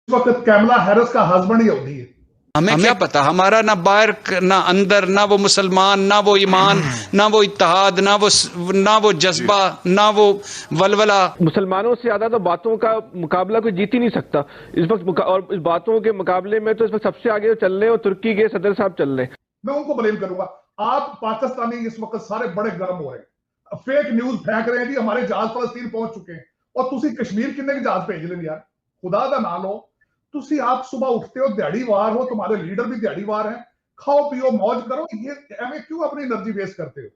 वक्त Kamala Harris का husband यहूदी है। हमें क्या पता, हमारा ना बाहर ना अंदर, ना वो मुसलमान, ना वो ईमान, ना वो इत्तेहाद, ना वो जज्बा, ना वो वलवला। मुसलमानों से ज्यादा तो बातों का मुकाबला कोई जीत ही नहीं सकता इस वक्त, और इस बातों के मुकाबले में तो इस वक्त सबसे आगे चल रहे हैं और तुर्की के सदर साहब चल रहे हैं। मैं उनको ब्लेम करूंगा। आप पाकिस्तानी इस वक्त सारे बड़े गर्म हो रहे हैं, फेक न्यूज फेंक रहे हैं जी हमारे जहाज फलस्तीन पहुंच चुके हैं, और तुसी कश्मीर किन्ने के जहाज भेज लें यार, खुदा दा ना लो। तुसी आप सुबह उठते हो, दिहाड़ीवार हो, तुम्हारे लीडर भी दिहाड़ीवार हैं, खाओ पियो मौज करो, ये एवं क्यों अपनी एनर्जी वेस्ट करते हो?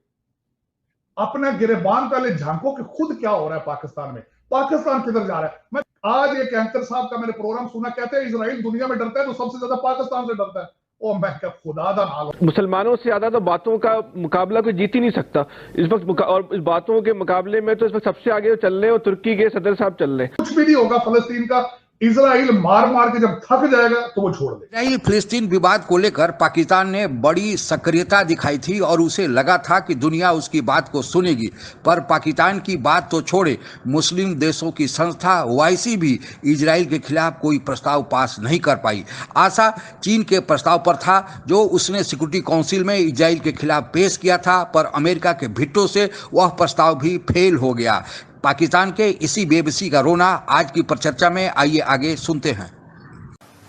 अपना गिरेबान पहले झांको कि खुद क्या हो रहा है पाकिस्तान में, पाकिस्तान किधर जा रहा है। मैं आज एक एंकर साहब का मैंने प्रोग्राम सुना, कहते हैं इजराइल दुनिया में डरता है तो सबसे ज्यादा पाकिस्तान से डरता है। ओ मैं क्या, खुदा दा ना लो। मुसलमानों से ज्यादा तो बातों का मुकाबला कोई जीत ही नहीं सकता इस वक्त, और इस बातों के मुकाबले में तो इस वक्त सबसे आगे चल रहे हैं और तुर्की के सदर साहब चल रहे हैं। कुछ भी नहीं होगा फलस्तीन का, इजराइल मार मार के जब थक जाएगा तो वो छोड़ दे। इजराइल फिलिस्तीन विवाद को लेकर पाकिस्तान ने बड़ी सक्रियता दिखाई थी और उसे लगा था कि दुनिया उसकी बात को सुनेगी, पर पाकिस्तान की बात तो छोड़े, मुस्लिम देशों की संस्था ओआईसी भी इजराइल के खिलाफ कोई प्रस्ताव पास नहीं कर पाई। आशा चीन के प्रस्ताव पर था जो उसने सिक्योरिटी काउंसिल में इजराइल के खिलाफ पेश किया था, पर अमेरिका के वीटो से वह प्रस्ताव भी फेल हो गया। पाकिस्तान के इसी बेबसी का रोना आज की परिचर्चा में, आइए आगे सुनते हैं।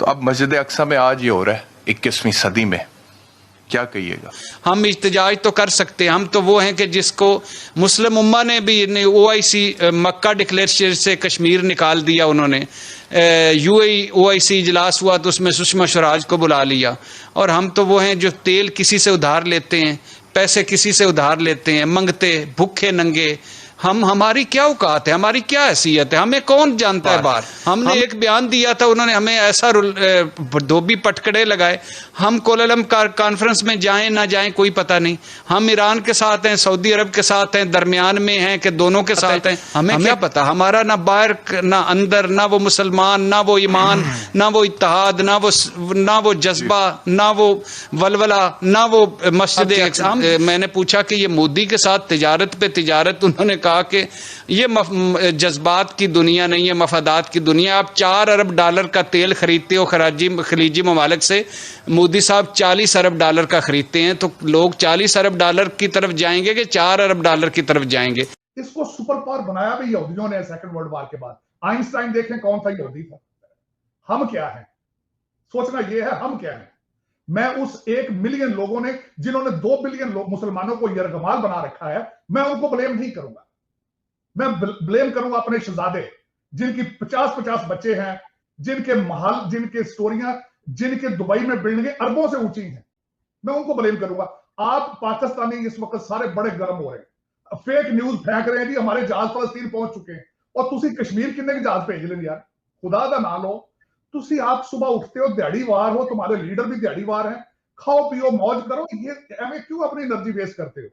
तो अब मस्जिद अक्सा में आज ये हो रहा है 21वीं सदी में, क्या कहिएगा? हम इhtजाज तो कर सकते हैं, हम तो वो हैं कि जिसको मुस्लिम उम्मा ने भी ओआईसी मक्का डिक्लेरेशन से कश्मीर निकाल दिया उन्होंने। यूएई ओआईसी इजलास हुआ तो उसमें सुषमा स्वराज को बुला लिया, और हम तो वो हैं जो तेल किसी से उधार लेते हैं, पैसे किसी से उधार लेते हैं, मंगते भूखे नंगे। हमारी क्या औकात है, हमारी क्या हैसियत है, हमें कौन जानता है बाहर। हमने एक बयान दिया था, उन्होंने हमें ऐसा धोबी पटकड़े लगाए। हम कोलम कॉन्फ्रेंस में जाएं ना जाएं कोई पता नहीं, हम ईरान के साथ हैं, सऊदी अरब के साथ हैं, दरमियान में हैं कि दोनों के साथ हैं। हमें क्या पता, हमारा ना बाहर ना अंदर, ना वो मुसलमान, ना वो ईमान, ना वो इत्तेहाद, ना वो जज्बा, ना वो वलवला, ना वो मस्जिद। मैंने पूछा कि ये मोदी के साथ तिजारत पे तिजारत, उन्होंने कहा कि ये जज्बात की दुनिया नहीं है, मफादात की दुनिया। आप 4 अरब डॉलर का तेल खरीदते हो खलीजी ममालिक से, मोदी साहब 40 अरब डॉलर का खरीदते हैं, तो लोग 40 अरब डॉलर की तरफ जाएंगे कि 4 अरब डॉलर की तरफ जाएंगे? इसको सुपर पावर बनाया भी यहूदियों ने सेकंड वर्ल्ड वॉर के बाद। आइंस्टाइन देखें कौन सा यहूदी था। हम क्या है, सोचना यह है हम क्या है। मैं उस 1 मिलियन लोगों ने जिन्होंने 2 बिलियन मुसलमानों को यरगमाल बना रखा है, मैं उनको ब्लेम नहीं करूंगा। मैं ब्लेम करूंगा अपने शहजादे, जिनकी 50-50 बच्चे हैं, जिनके महल, जिनके स्टोरियां, जिनके दुबई में बिल्डिंगें अरबों से ऊंची हैं, मैं उनको ब्लेम करूंगा। आप पाकिस्तानी इस वक्त सारे बड़े गर्म हो रहे हैं, फेक न्यूज फेंक रहे हैं जी हमारे जहाज फलस्तीन पहुंच चुके हैं, और तुसी कश्मीर किन्ने के जहाज भेज लें यार, खुदा दा ना लो। तुसी आप सुबह उठते हो, दिहाड़ीवार हो, तुम्हारे लीडर भी दिहाड़ीवार हैं, खाओ पियो मौज करो, ये एवं क्यों अपनी एनर्जी वेस्ट करते हो?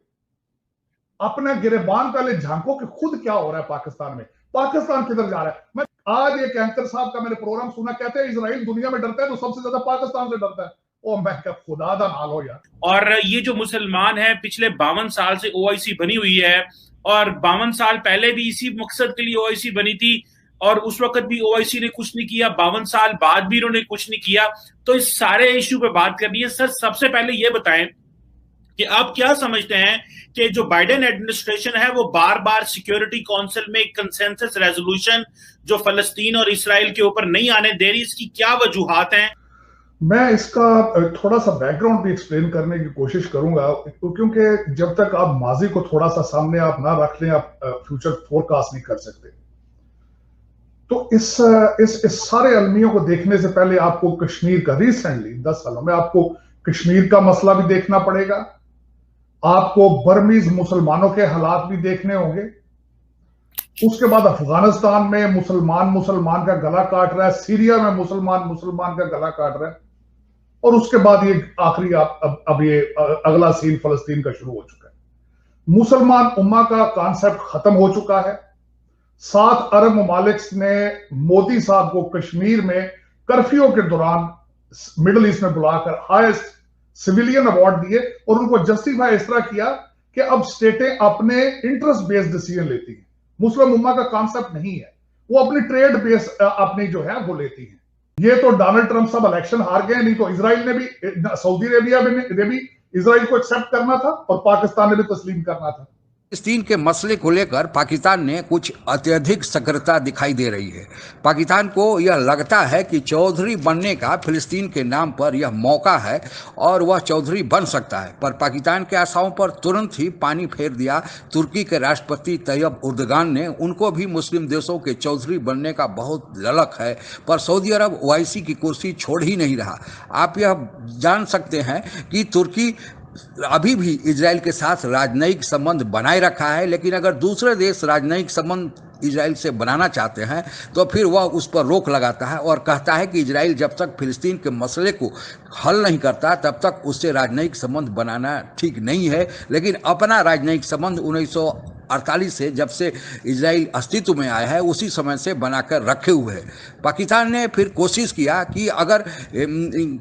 अपना गिरेबान पहले झांको कि खुद क्या हो रहा है पाकिस्तान में, पाकिस्तान किधर जा रहा है। मैं आज एक एंकर साहब का मैंने प्रोग्राम सुना, कहते हैं इजराइल दुनिया में डरता है तो सबसे ज्यादा पाकिस्तान से डरता है। ओ मैं क्या, खुदा दा ना लो यार। और ये जो मुसलमान है, पिछले 52 साल से ओआईसी बनी हुई है, और 52 साल पहले भी इसी मकसद के लिए ओआईसी बनी थी, और उस वक्त भी ओआईसी ने कुछ नहीं किया, 52 साल बाद भी उन्होंने कुछ नहीं किया। तो इस सारे इश्यू पे बात करनी है। सर, सबसे पहले ये बताएं कि आप क्या समझते हैं कि जो बाइडेन एडमिनिस्ट्रेशन है वो बार बार सिक्योरिटी काउंसिल में कंसेंसस रेजोल्यूशन जो फलस्तीन और इसराइल के ऊपर नहीं आने दे रही, इसकी क्या वजूहात हैं? मैं इसका थोड़ा सा बैकग्राउंड भी एक्सप्लेन करने की कोशिश करूंगा, क्योंकि जब तक आप माजी को थोड़ा सा सामने आप ना रख लें, आप फ्यूचर फोरकास्ट नहीं कर सकते। तो इस सारे अलमियों को देखने से पहले आपको कश्मीर का, रिसेंटली 10 सालों में आपको कश्मीर का मसला भी देखना पड़ेगा, आपको बर्मीज मुसलमानों के हालात भी देखने होंगे, उसके बाद अफगानिस्तान में मुसलमान का गला काट रहा है, सीरिया में मुसलमान का गला काट रहा है, और उसके बाद ये आखिरी अब ये अगला सीन फलस्तीन का शुरू हो चुका है। मुसलमान उम्मा का कॉन्सेप्ट खत्म हो चुका है। 7 अरब ममालिक ने मोदी साहब को कश्मीर में कर्फ्यू के दौरान मिडिल ईस्ट में बुलाकर हाईएस्ट सिविलियन अवार्ड दिए, और उनको जस्टिफाई इस तरह किया कि अब स्टेटें अपने इंटरेस्ट बेस्ड डिसीजन लेती हैं। मुस्लिम उम्मा का कॉन्सेप्ट नहीं है, वो अपनी ट्रेड बेस अपनी जो है वो लेती है। ये तो डोनाल्ड ट्रंप साहब इलेक्शन हार गए, नहीं तो इजराइल ने भी, सऊदी अरेबिया ने भी इजराइल को एक्सेप्ट करना था और पाकिस्तान ने भी तस्लीम करना था। फिलिस्तीन के मसले को लेकर पाकिस्तान ने कुछ अत्यधिक सक्रियता दिखाई दे रही है। पाकिस्तान को यह लगता है कि चौधरी बनने का फिलिस्तीन के नाम पर यह मौका है और वह चौधरी बन सकता है, पर पाकिस्तान के आशाओं पर तुरंत ही पानी फेर दिया तुर्की के राष्ट्रपति तैयब उर्दगान ने। उनको भी मुस्लिम देशों के चौधरी बनने का बहुत ललक है, पर सऊदी अरब ओआईसी की कुर्सी छोड़ ही नहीं रहा। आप यह जान सकते हैं कि तुर्की अभी भी इजराइल के साथ राजनयिक संबंध बनाए रखा है, लेकिन अगर दूसरे देश राजनयिक संबंध इजराइल से बनाना चाहते हैं तो फिर वह उस पर रोक लगाता है और कहता है कि इजराइल जब तक फिलिस्तीन के मसले को हल नहीं करता तब तक उससे राजनयिक संबंध बनाना ठीक नहीं है। लेकिन अपना राजनयिक संबंध 1948 से, जब से इजराइल अस्तित्व में आया है, उसी समय से बनाकर रखे हुए है। पाकिस्तान ने फिर कोशिश किया कि अगर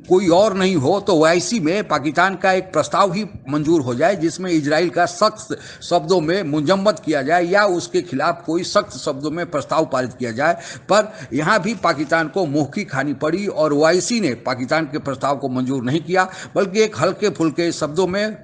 कोई और नहीं हो तो ओआईसी में पाकिस्तान का एक प्रस्ताव ही मंजूर हो जाए जिसमें इजराइल का सख्त शब्दों में मुजम्मत किया जाए या उसके खिलाफ कोई सख्त शब्दों में प्रस्ताव पारित किया जाए। पर यहाँ भी पाकिस्तान को मुँह की खानी पड़ी और ओआईसी ने पाकिस्तान के प्रस्ताव को मंजूर नहीं किया, बल्कि एक हल्के फुल्के शब्दों में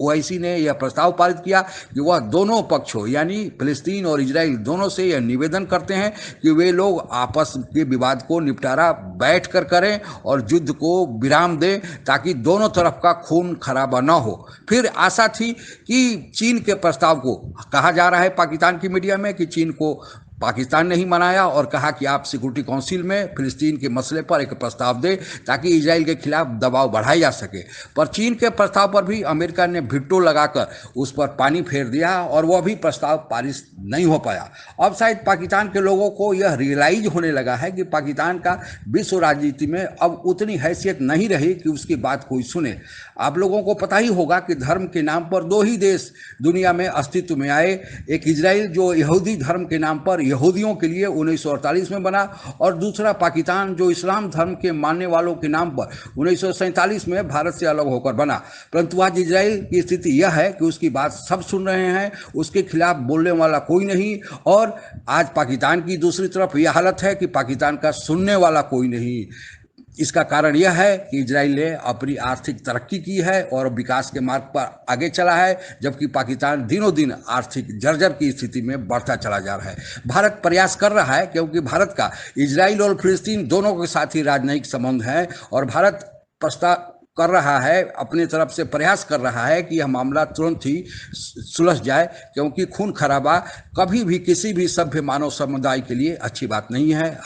ओआईसी ने यह प्रस्ताव पारित किया कि वह दोनों पक्षों यानी फिलिस्तीन और इजराइल दोनों से यह निवेदन करते हैं कि वे लोग आपस के विवाद को निपटारा बैठकर करें और युद्ध को विराम दें ताकि दोनों तरफ का खून खराबा न हो। फिर आशा थी कि चीन के प्रस्ताव को, कहा जा रहा है पाकिस्तान की मीडिया में कि चीन को पाकिस्तान ने ही मनाया और कहा कि आप सिक्योरिटी काउंसिल में फिलिस्तीन के मसले पर एक प्रस्ताव दें ताकि इजराइल के खिलाफ दबाव बढ़ाया जा सके। पर चीन के प्रस्ताव पर भी अमेरिका ने वीटो लगाकर उस पर पानी फेर दिया और वह भी प्रस्ताव पारित नहीं हो पाया। अब शायद पाकिस्तान के लोगों को यह रियलाइज होने लगा है कि पाकिस्तान का विश्व राजनीति में अब उतनी हैसियत नहीं रही कि उसकी बात कोई सुने। आप लोगों को पता ही होगा कि धर्म के नाम पर दो ही देश दुनिया में अस्तित्व में आए, एक इजराइल जो यहूदी धर्म के नाम पर यहूदियों के लिए 1948 में बना और दूसरा पाकिस्तान जो इस्लाम धर्म के मानने वालों के नाम पर 1947 में भारत से अलग होकर बना। परंतु आज इजराइल की स्थिति यह है कि उसकी बात सब सुन रहे हैं, उसके खिलाफ बोलने वाला कोई नहीं। और आज पाकिस्तान की दूसरी तरफ यह हालत है कि पाकिस्तान का सुनने वाला कोई नहीं। इसका कारण यह है कि इजराइल ने अपनी आर्थिक तरक्की की है और विकास के मार्ग पर आगे चला है, जबकि पाकिस्तान दिनों दिन आर्थिक जर्जर की स्थिति में बढ़ता चला जा रहा है। भारत प्रयास कर रहा है क्योंकि भारत का इजराइल और फिलिस्तीन दोनों के साथ ही राजनयिक संबंध है और भारत प्रस्ताव कर रहा है, अपनी तरफ से प्रयास कर रहा है कि यह मामला तुरंत ही सुलझ जाए, क्योंकि खून खराबा कभी भी किसी भी सभ्य मानव समुदाय के लिए अच्छी बात नहीं है।